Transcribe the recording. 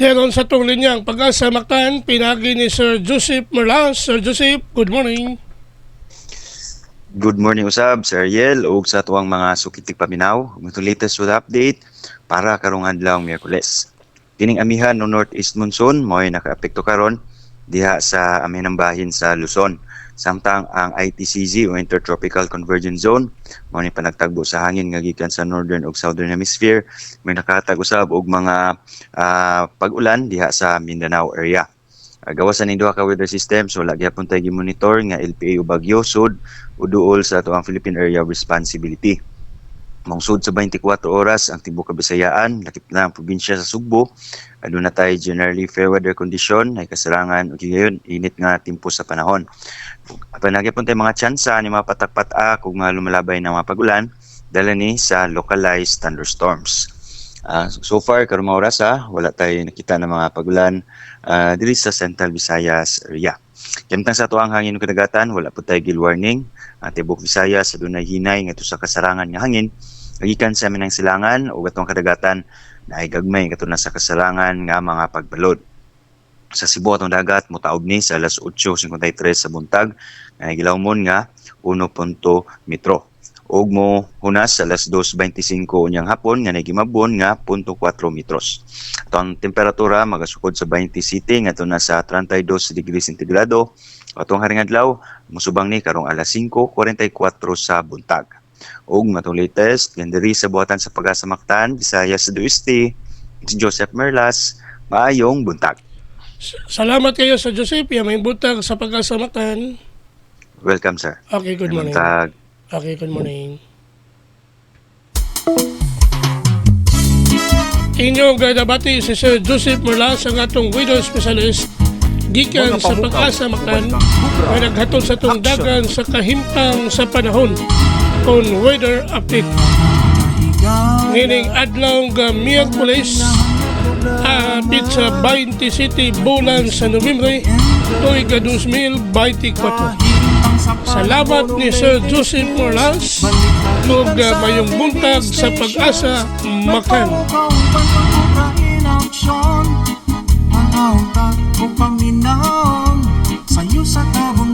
Dayon sa tong linyang Pag-asa Mactan, pinagi ni Sir Joseph Merlas. Sir Joseph, good morning. Good morning usab, Sir Ariel, ug sa tuwang mga sukitig paminaw. Ug itong latest with update para karong adlaw Miyerkules. Kining amihan no northeast monsoon mo'y nakaapekto karon diha sa amihanang bahin sa Luzon. Samtang ang ITCZ o Intertropical Convergence Zone mao ni panagtagbo sa hangin nga gikan sa northern ug southern hemisphere, may nakatag usab og mga pag-ulan diha sa Mindanao area. Gawas sa ning duha ka weather system, so lagi hapon tayo gi-monitor nga LPA o Bagyo sud o duol sa atoang Philippine Area of Responsibility. Mangsud sa 24 oras ang tibuok Kabisayaan, lakip na ang probinsya sa Sugbo, aduna tay generally fair weather condition, ay kasarangan ug gayon init nga tempo sa panahon. Apan nagyapon tay mga tsansa ni mga patak-patak ug mga lumalabay na mga pag-ulan dala ni sa localized thunderstorms. So far karong mga oras wala tayo nakita ng mga pag-ulan diri sa Central Visayas area. Kantang sa tuang hangin ug kadagatan, wala po tayo gil warning. Tibok Visayas adunay hinay ngadto sa kasarangan nga hangin gikan sa Minang Silangan ug atong kadagatan naay gagmay kadto na sa kasarangan nga mga pagbalod. Sa Cebu atong dagat motaob ni sa alas 8:53 sa buntag nga gilawmon nga 1 metro. Og mo hunas sa alas 2:25 unyang hapon nga nagimabon nga 0.4 metros. Atong temperatura magasukod sa 20 city ngadto na sa 32 degrees sentigrado. Atong haring adlaw musubang ni karong alas 5:44 sa buntag. Og matong latest diri sa buhatan sa Pag-asa Mactan, Visayas do Este, si Joseph Merlas. Maayong buntag. Salamat kayo sa Joseph. May butag sa Pag-asa Mactan. Welcome, sir. Okay, good morning. Buntag. Okay, good morning. Inyong gadabati si Sir Joseph Merlas, ang atong weather specialist gikan sa Pag-asa Mactan, ay naghatod sa itong dagan sa kahimtang sa panahon on weather update. Ngining adlaw nga Miyerkules, apit sa 20 City bulan sa Nobyembre, tuig 2024. Salamat ni Sir Joseph Merlas ug mayong buntag sa Pag-asa Mactan. Sayo sa tabong